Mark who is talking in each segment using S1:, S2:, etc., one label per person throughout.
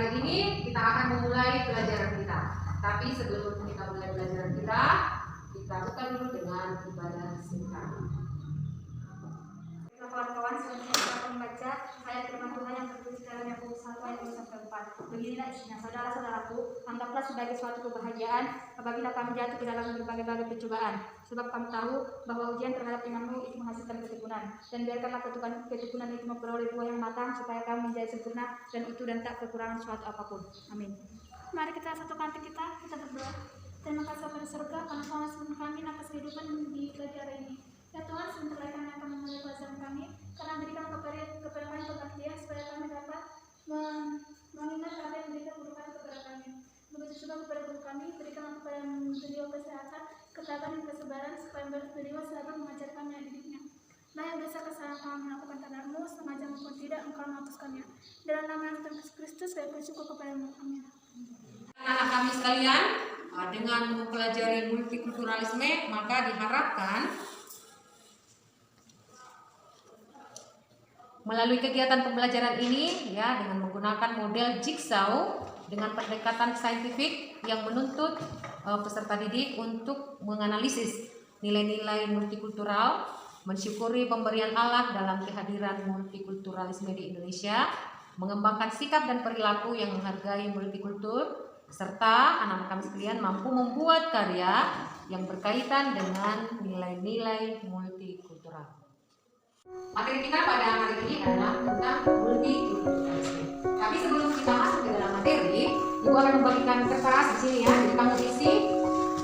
S1: kali ini kita akan memulai pelajaran kita. Tapi sebelum kita mulai pelajaran kita buka dulu dengan ibadah singkat.
S2: Kawan-kawan, selanjutnya kita akan membaca ayat firman Tuhan yang tertulis dalam Yakobus 1 ayat 1-4. Beginilah isinya, saudara-saudaraku, anggaplah sebagai suatu kebahagiaan apabila kamu jatuh ke dalam berbagai-bagai pencobaan, sebab kamu tahu bahwa ujian terhadap imanmu itu menghasilkan ketekunan. Dan biarkanlah ketekunan itu memperoleh buah yang matang, supaya kamu menjadi sempurna dan utuh dan tak kekurangan suatu apapun. Amin.
S3: Mari kita satukan hati kita berdoa. Terima kasih kepada surga karena Tuhan sudah kami atas kehidupan di pagi hari ini. Ya Tuhan, sebentar lagi kami akan memulai pelajaran kami, karena berikan kepada kami pengertian supaya kami dapat mengingat apa yang berikan kepada kami. Begitu juga kepada guru kami, berikan kepada beliau kesehatan, ketabahan dan kesabaran, supaya beliau selalu mengajar kami didiknya. Nah, yang dosa kesalahan kami melakukan tanahmu, sengaja maupun tidak, engkau menghapuskannya. Dalam nama Tuhan Yesus Kristus, saya bersyukur kepadamu. Amin.
S1: Anak-anak kami sekalian, dengan mempelajari multikulturalisme, maka diharapkan melalui kegiatan pembelajaran ini ya, dengan menggunakan model jigsaw dengan pendekatan saintifik yang menuntut peserta didik untuk menganalisis nilai-nilai multikultural, mensyukuri pemberian Allah dalam kehadiran multikulturalisme di Indonesia, mengembangkan sikap dan perilaku yang menghargai multikultur, serta anak-anak kami sekalian mampu membuat karya yang berkaitan dengan nilai-nilai multikultural. Materi kita pada hari ini adalah tentang multikulturalisme. Tapi sebelum kita masuk ke dalam materi, Ibu akan membagikan kertas di sini ya. Jadi kamu isi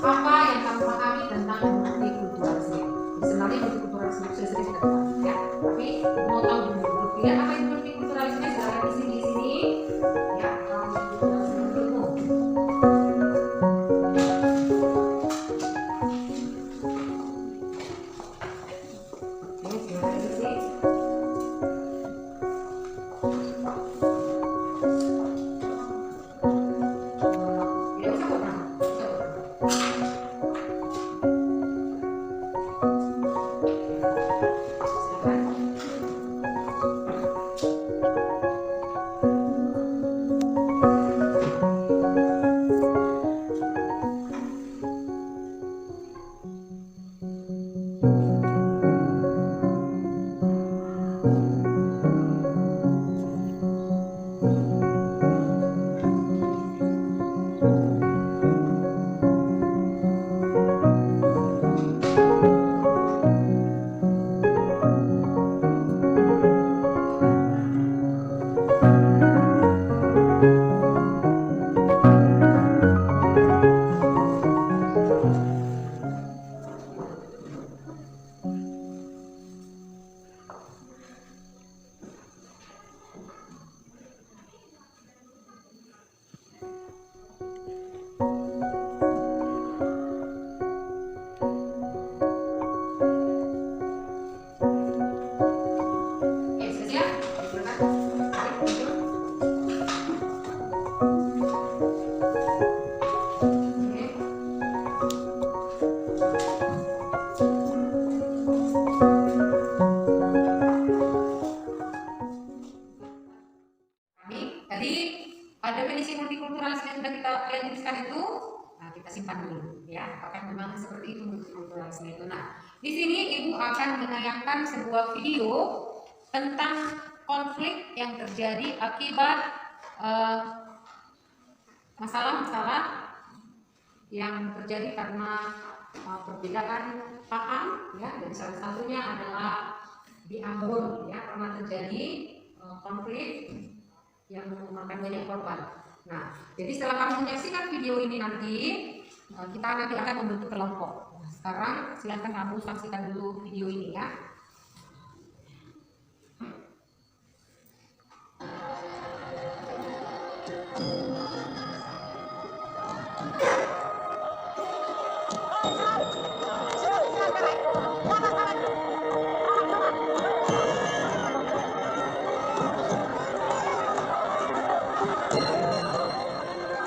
S1: apa yang kamu pahami tentang multikulturalisme. Sebenarnya multikulturalisme sudah sering kita dengar ya. Tapi mau tahu dulu ya apa itu multikulturalisme, silakan isi di sini ya. Definisi multikulturalisme yang sudah kalian tuliskan itu, kita simpan dulu ya. Apakah memang seperti itu multikulturalisme itu? Nah, di sini Ibu akan menayangkan sebuah video tentang konflik yang terjadi akibat masalah-masalah yang terjadi karena perbedaan paham ya. Dan salah satunya adalah di Ambon ya, pernah terjadi konflik yang memakan banyak korban. Nah, jadi setelah kamu menyaksikan video ini nanti, kita nanti akan membentuk kelompok. Nah, sekarang silakan kamu saksikan dulu video ini ya.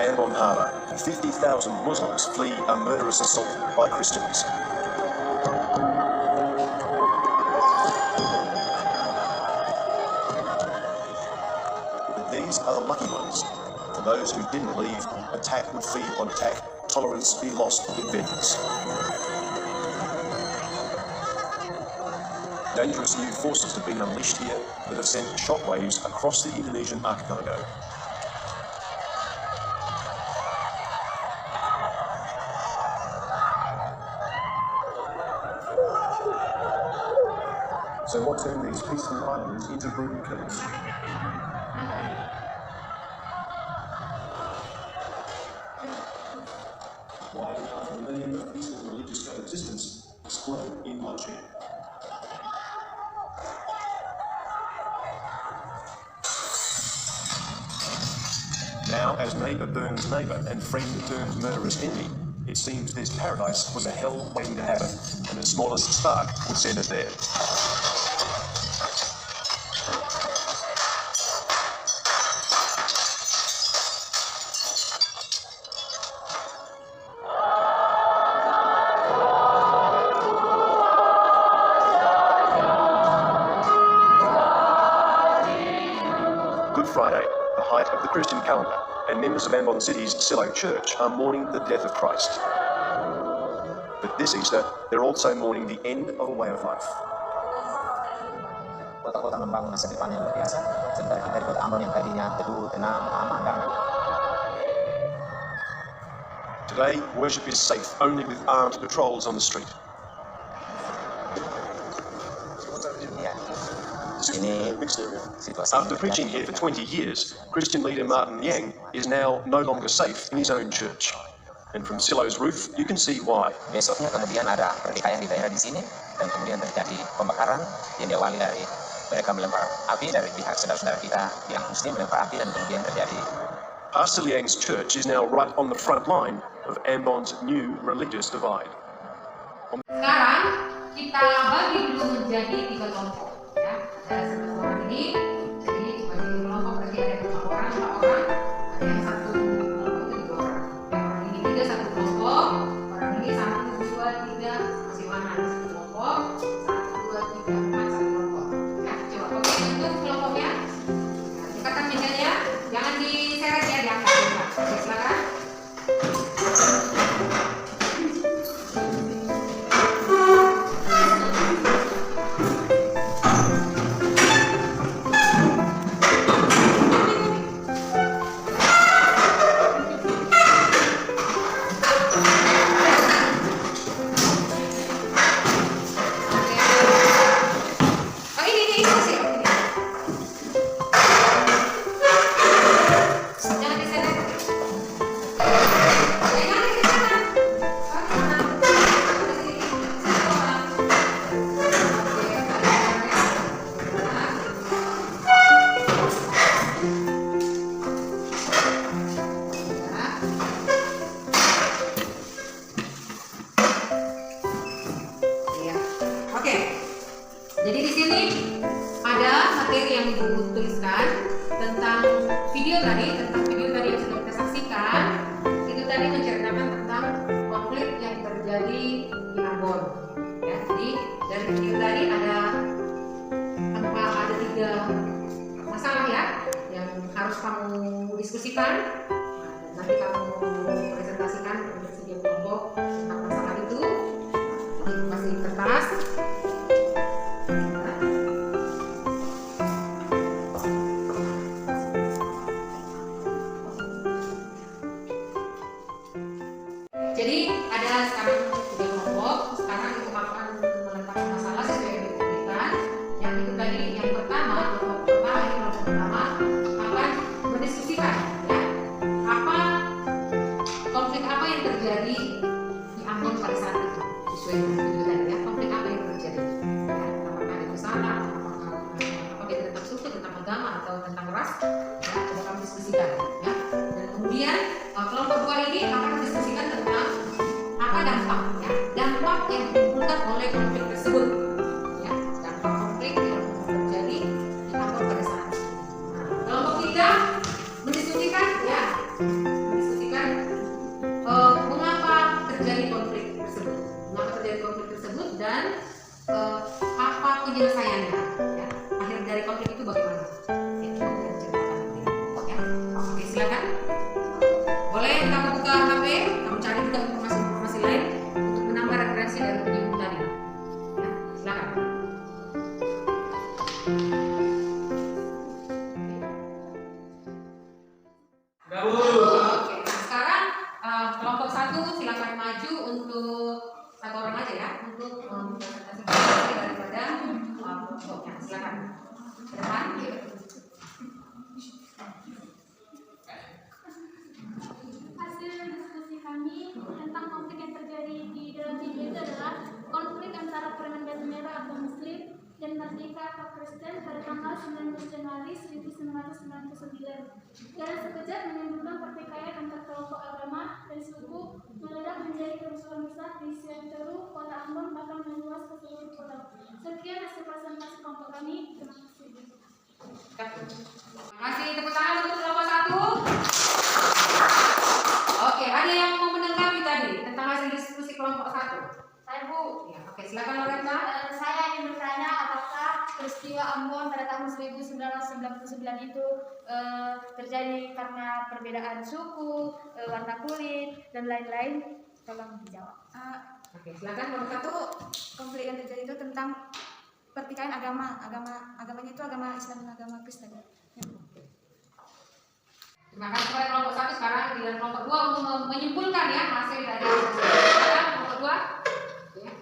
S4: Ambon Harbor, 50,000 Muslims flee a murderous assault by Christians. But these are the lucky ones. For those who didn't leave, attack would feed on attack, tolerance be lost in vengeance. Dangerous new forces have been unleashed here that have sent shockwaves across the Indonesian archipelago. So what turned these peaceful islands into brutal killings? Why did half a million of peaceful religious coexistence explode in bloodshed? Now, as neighbour burns neighbour and friend turns murderous enemy, it seems this paradise was a hell waiting to happen, and the smallest spark would send it there. Good Friday, the height of the Christian calendar, and members of Ambon City's Silo Church are mourning the death of Christ. But this Easter, they're also mourning the end of a way of life.
S5: Kota-kota membangun masa depan yang luar biasa, sementara kita di kota Ambon yang tadinya teduh, tenang, aman, damai.
S4: Today, worship is safe only with armed patrols on the street.
S5: Ya, ini situasi.
S4: After preaching here for 20 years, Christian leader Martin Yang is now no longer safe in his own church. And from Silo's roof, you can see why.
S5: Besoknya kemudian ada pertikaian di daerah di sini, dan kemudian terjadi pembakaran yang diawali dari mereka melempar api dari pihak saudara-saudara kita yang Muslim melempar api, dan kemudian terjadi.
S4: Pastor Liang's church is now right on the front line of Ambon's new religious divide.
S1: Sekarang kita bagi dulu menjadi 3 kelompok, ya. Ada 1 orang ini, jadi dibagi kelompok berarti ada 2 orang, 4 orang, ada yang 1 kelompok itu 2 orang. Yang orang ini 3 1 kelompok, orang ini 1 2 3 masih mana ada 1 kelompok, 1 2 3 4 1 kelompok. Ya, coba oke untuk kelompoknya. Nah, dekatkan mejanya, jangan diseret ya, diangkat juga. Oke, silakan. Oh, ini masih. Jangan diseret. Jangan diseret. Oke. Jadi di sini ada materi yang Ibu tuliskan tentang video tadi yang sudah kita saksikan. Itu tadi menceritakan tentang konflik yang terjadi di Ambon. Ya, jadi dari video tadi ada 3 masalah ya yang harus kamu diskusikan. Nah, nanti kamu presentasikan untuk setiap kelompok tentang masalah itu. Jadi kasih kertas. Jadi ada sekarang 3 kelompok. Sekarang itu akan meletakkan masalah sesuai yang diberikan. Yang itu tadi yang pertama, kelompok pertama akan mendiskusikan ya konflik apa yang terjadi di Ambon pada saat itu sesuai dengan video tadi ya, konflik apa yang terjadi ya, apakah ada kesalahan, apakah itu tentang suku, tentang agama atau tentang ras ya, coba kami diskusikan ya. Dan kemudian kelompok 2 ini akan mendiskusikan tentang apa dampak yang ditimbulkan oleh konflik tersebut ya, dampak konflik yang terjadi di Ambon pada saat itu. Nah, kelompok 3 mendiskusikan mengapa terjadi konflik tersebut dan apa penyelesaiannya ya, akhir dari konflik itu bagaimana ya, itu yang ceritakan nanti ya. Oke, silakan.
S3: Kakak Kristen pada tanggal 19 Januari 1999 dan sekejap menimbulkan pertikaian antar kelompok agama dan suku, meledak menjadi kerusuhan besar di seluruh kota Ambon bahkan meluas ke seluruh kota. Sekian hasil presentasi kelompok kami. Terima kasih.
S1: Terima kasih, tepuk tangan untuk kelompok 1. Oke, ada yang mau menanggapi tadi tentang hasil diskusi kelompok 1?
S2: Saya Bu.
S1: Ya, oke, silakan Loretta.
S2: Saya ingin bertanya apakah peristiwa Ambon pada tahun 1999 itu terjadi karena perbedaan suku, warna kulit, dan lain-lain? Tolong dijawab.
S1: Oke, silakan nomor 1.
S2: Konflik yang terjadi itu tentang pertikaian agamanya itu agama Islam dan agama Kristen.
S1: Terima kasih kepada kelompok 1. Sekarang giliran kelompok 2 untuk menyimpulkan ya hasil dari silakan kelompok 2. Ya.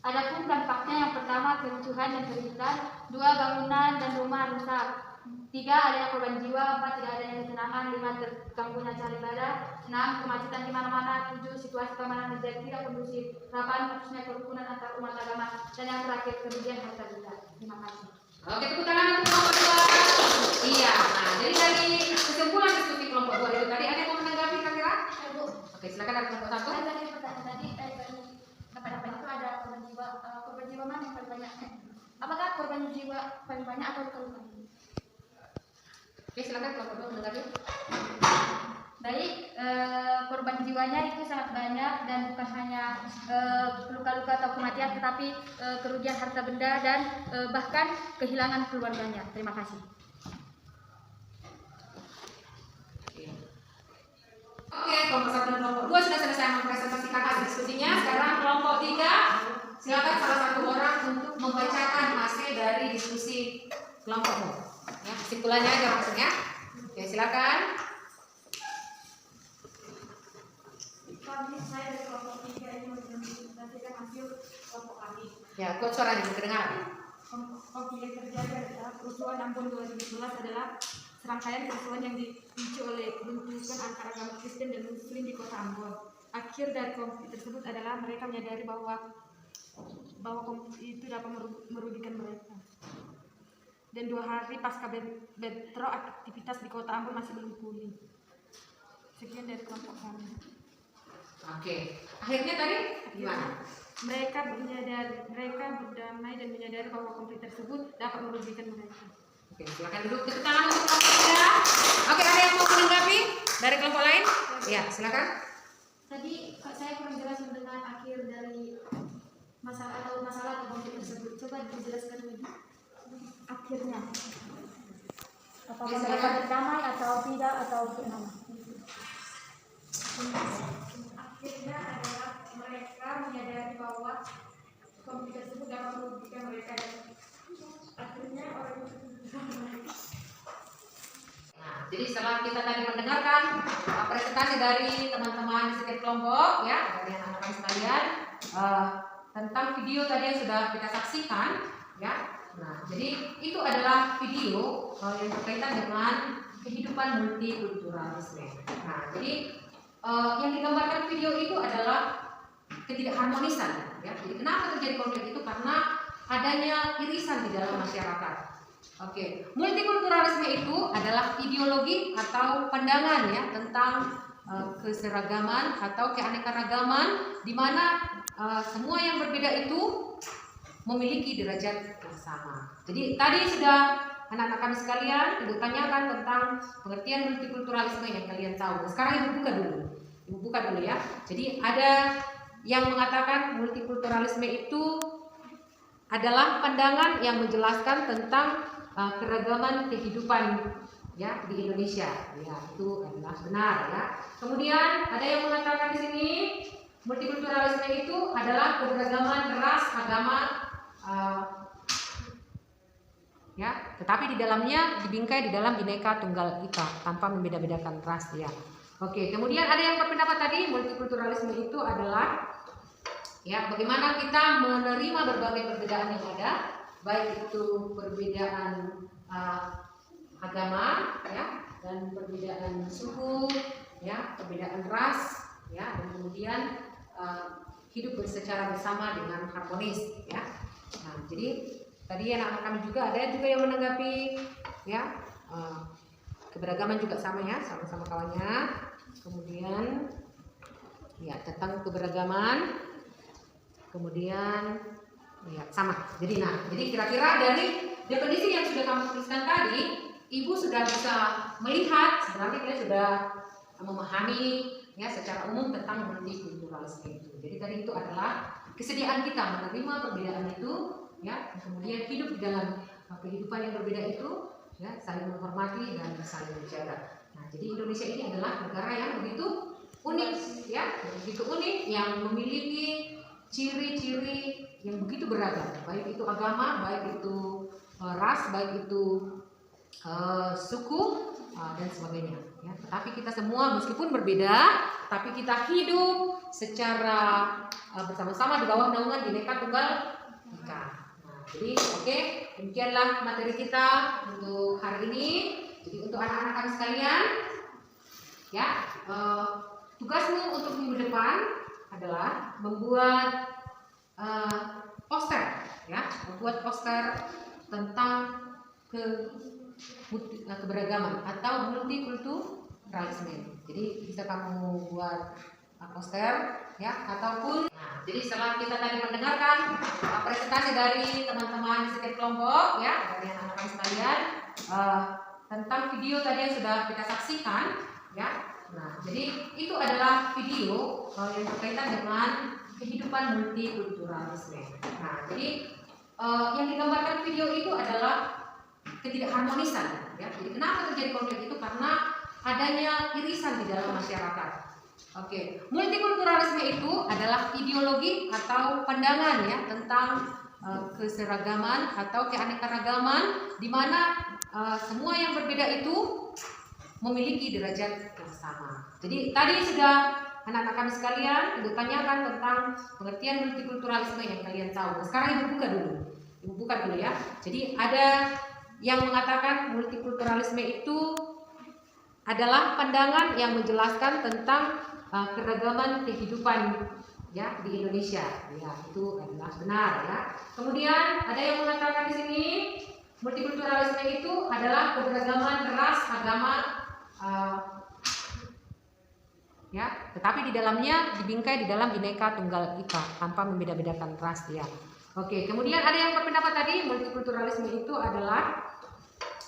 S2: Adapun dampaknya yang pertama kericuhan dan keributan, 2 bangunan dan rumah rusak, 3 adanya korban jiwa, 4 tidak adanya ketenangan, 5 terganggunya acara ibadah, 6 kemacetan di mana-mana, 7 situasi keamanan menjadi tidak kondusif, 8 putusnya kerukunan antar umat agama, dan yang terakhir kerugian harta benda. Terima kasih.
S1: Oke, tepuk tangan untuk kelompok 2. Iya, nah jadi dari kesimpulan diskusi kelompok 2 itu tadi ada yang mau menanggapi kira-kira?
S2: Bu,
S1: Oke, silakan dari kelompok 1.
S2: saya tadi pertanyaan tadi dapat itu ada korban jiwa mana yang paling banyak? Apakah korban jiwa paling banyak atau luka-luka?
S1: Oke, silakan kelompok 2 menanggapi.
S2: Baik, korban jiwanya itu sangat banyak dan bukan hanya luka-luka atau kematian, tetapi kerugian harta benda dan bahkan kehilangan keluarganya. Terima kasih.
S1: Oke, kelompok 1 dan kelompok 2 sudah selesai mempresentasikan hasil diskusinya. Sekarang kelompok 3, silakan salah satu orang untuk membacakan hasil dari diskusi kelompokmu. Ya, kesimpulannya aja langsung ya. Oke, silakan.
S3: Saya dari kelompok 3 ini mempresentasikan hasil kelompok kami.
S1: Ya, kok suaranya kedengaran?
S2: Konflik yang terjadi adalah kerusuhan Ambon 2011 adalah serangkaian kerusuhan yang dipicu oleh benturan antara agama Kristen dan Muslim di kota Ambon. Akhir dari konflik tersebut adalah mereka menyadari bahwa konflik itu dapat merugikan mereka. Dan 2 hari pasca bentrok, aktivitas di kota Ambon masih belum pulih. Sekian dari kelompok kami.
S1: Oke, akhirnya tadi gimana?
S2: Mereka berdamai dan menyadari bahwa konflik tersebut dapat merugikan mereka.
S1: Oke, silakan duduk. Tepuk tangan untuk kelompok 3. Oke, ada yang mau menanggapi dari kelompok lain? Ya, silakan.
S3: Tadi saya kurang jelas mendengar akhir dari masalah atau konflik tersebut. Coba dijelaskan lagi
S2: Akhirnya, apakah
S1: Ya,
S2: mereka
S1: silakan.
S2: berdamai atau tidak atau bagaimana?
S3: akhirnya adalah mereka menyadari bahwa konflik tersebut dapat merugikan mereka dan akhirnya orang itu
S1: Nah, jadi setelah kita tadi mendengarkan presentasi dari teman-teman di setiap kelompok, ya, dari anak-anak sekalian tentang video tadi yang sudah kita saksikan, ya. Nah, jadi itu adalah video yang berkaitan dengan kehidupan multikulturalisme. Nah, jadi yang digambarkan video itu adalah ketidakharmonisan, ya. Jadi kenapa terjadi konflik itu? Karena adanya irisan di dalam masyarakat. Oke, multikulturalisme itu adalah ideologi atau pandangan ya tentang keseragaman atau keanekaragaman, di mana semua yang berbeda itu memiliki derajat yang sama. Jadi tadi sudah anak-anak kami sekalian ibu tanyakan tentang pengertian multikulturalisme yang kalian tahu. Sekarang ibu buka dulu ya. Jadi ada yang mengatakan multikulturalisme itu adalah pandangan yang menjelaskan tentang keragaman kehidupan ya di Indonesia. Ya, itu adalah benar ya. Kemudian ada yang mengatakan di sini multikulturalisme itu adalah keberagaman ras, agama, ya, tetapi di dalamnya dibingkai di dalam Bhinneka Tunggal Ika tanpa membeda-bedakan ras ya. Oke, kemudian ada yang berpendapat tadi multikulturalisme itu adalah ya bagaimana kita menerima berbagai perbedaan yang ada, baik itu perbedaan agama ya dan perbedaan suku ya, perbedaan ras ya, dan kemudian hidup secara bersama dengan harmonis ya. Nah, jadi tadi anak-anak kami juga ada juga yang menanggapi ya, keberagaman juga sama ya, sama-sama kawannya. Kemudian ya tentang keberagaman, kemudian ya sama. Jadi kira-kira dari definisi yang sudah kamu tuliskan tadi, Ibu sudah bisa melihat sebenarnya kita sudah memahami ya secara umum tentang multikulturalisme itu. Jadi tadi itu adalah kesediaan kita menerima perbedaan itu ya, kemudian hidup di dalam kehidupan yang berbeda itu ya, saling menghormati dan saling menjaga. Nah, jadi Indonesia ini adalah negara yang begitu unik ya, begitu unik yang memiliki ciri-ciri yang begitu beragam, baik itu agama, baik itu ras, baik itu suku dan sebagainya ya. Tetapi kita semua meskipun berbeda, tapi kita hidup secara bersama-sama di bawah naungan Bhinneka Tunggal Ika. Nah, jadi oke, demikianlah materi kita untuk hari ini. Jadi untuk anak-anak kami sekalian ya, tugasmu untuk minggu depan adalah membuat poster ya, membuat poster tentang keberagaman atau multikulturalisme. Jadi bisa kamu buat poster ya, ataupun jadi setelah kita tadi mendengarkan presentasi dari teman-teman di setiap kelompok ya, dari anak-anak kami sekalian tentang video tadi yang sudah kita saksikan ya. Nah, jadi itu adalah video yang berkaitan dengan kehidupan multikulturalisme. Nah, jadi yang digambarkan video itu adalah ketidakharmonisan ya. Jadi kenapa terjadi konflik itu? Karena adanya irisan di dalam masyarakat. Oke, multikulturalisme itu adalah ideologi atau pandangan ya tentang keseragaman atau keanekaragaman, di mana semua yang berbeda itu memiliki derajat yang sama. Jadi tadi sudah anak-anak kami sekalian Ibu tanyakan tentang pengertian multikulturalisme yang kalian tahu. Nah, sekarang Ibu buka dulu ya. Jadi ada yang mengatakan multikulturalisme itu adalah pandangan yang menjelaskan tentang keragaman kehidupan ya di Indonesia. Ya, itu adalah benar ya. Kemudian ada yang mengatakan di sini multikulturalisme itu adalah keberagaman ras, agama ya, tetapi di dalamnya dibingkai di dalam Bhinneka Tunggal Ika tanpa membeda-bedakan ras ya. Oke, kemudian ada yang berpendapat tadi multikulturalisme itu adalah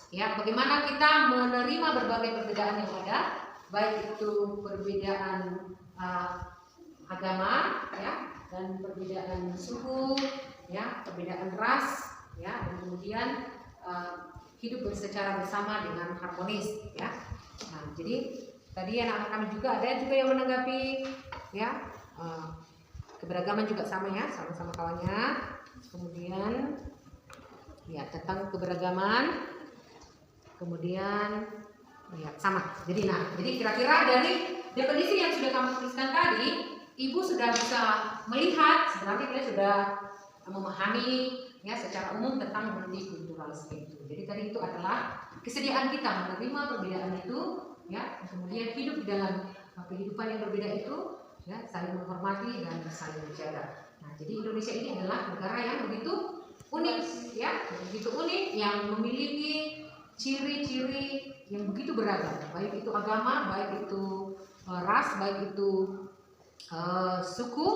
S1: ya bagaimana kita menerima berbagai perbedaan yang ada, baik itu perbedaan agama ya, dan perbedaan suku ya, perbedaan ras ya, dan kemudian hidup secara bersama dengan harmonis ya. Nah, jadi tadi anak-anak kami juga ada juga yang menanggapi ya, keberagaman juga sama ya, sama-sama kawannya. Kemudian ya tentang keberagaman, kemudian ya sama. Jadi kira-kira dari definisi yang sudah kamu tuliskan tadi, Ibu sudah bisa melihat sebenarnya kita sudah memahami ya secara umum tentang multikulturalisme itu. Jadi tadi itu adalah kesediaan kita menerima perbedaan itu ya, kemudian hidup di dalam kehidupan yang berbeda itu ya, saling menghormati dan saling menjaga. Nah, jadi Indonesia ini adalah negara yang begitu unik ya, begitu unik yang memiliki ciri-ciri yang begitu beragam, baik itu agama, baik itu ras, baik itu suku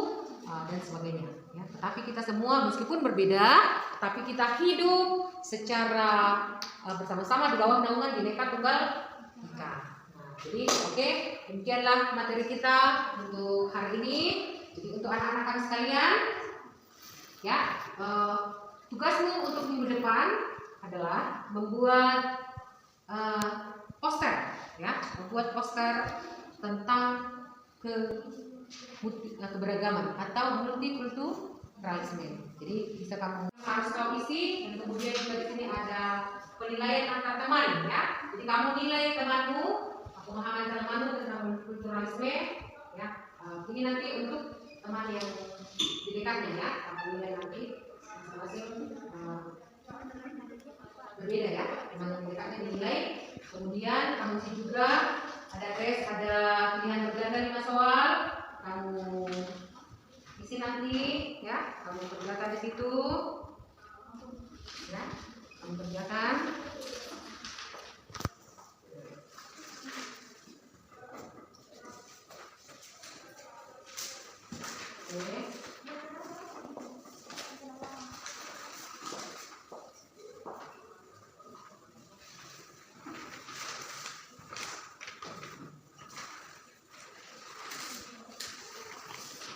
S1: dan sebagainya ya. Tetapi kita semua meskipun berbeda, tapi kita hidup secara bersama-sama di bawah naungan Bhinneka Tunggal Ika. Nah, jadi oke, demikianlah materi kita untuk hari ini. Jadi untuk anak-anak kami sekalian ya, tugasmu untuk minggu depan adalah membuat poster ya, membuat poster tentang keberagaman atau multikulturalisme. Jadi bisa kamu harus tahu isi, dan kemudian juga di sini ada penilaian antar teman ya. Jadi kamu nilai temanmu, pemahaman temanmu tentang multikulturalisme ya. Ini nanti untuk teman yang di dekatnya ya, kamu nilai nanti masing-masing berbeda ya, teman yang dekatnya dinilai. Kemudian kamu isi juga ada tes, ada pilihan berganda 5 soal, kamu isi nanti ya, kamu kerjakan di situ. Dikerjakan. Oke.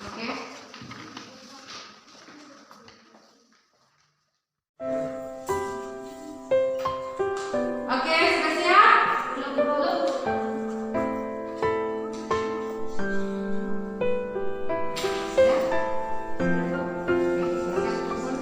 S1: Oke. Oke, sudah siap? Belum. Ya. Oke, silakan.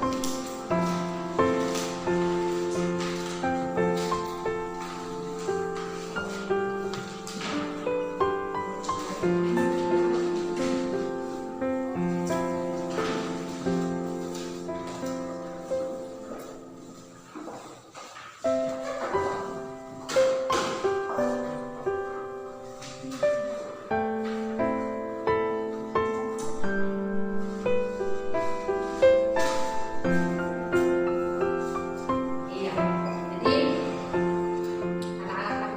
S1: Iya, jadi anak-anak kami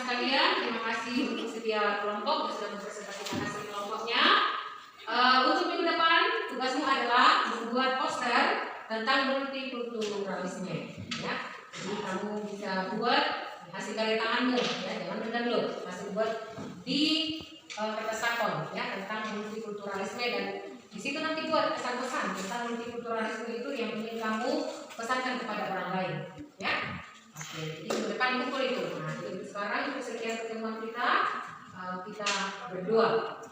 S1: sekalian, terima kasih untuk setiap kelompok yang sudah mempresentasikan hasil kelompoknya. Untuk minggu depan tugasmu adalah membuat poster tentang multikulturalisme. Ya, jadi kamu bisa buat hasil karya tanganmu, ya, jangan mendownload, masih buat di kertas karton, ya, tentang multikulturalisme, dan di situ nanti buat pesan-pesan tentang multikulturalisme itu yang ingin kamu pesankan kepada orang lain, ya. Oke, jadi minggu depan kumpul itu. Nah, jadi sekarang untuk sekian pertemuan kita berdoa.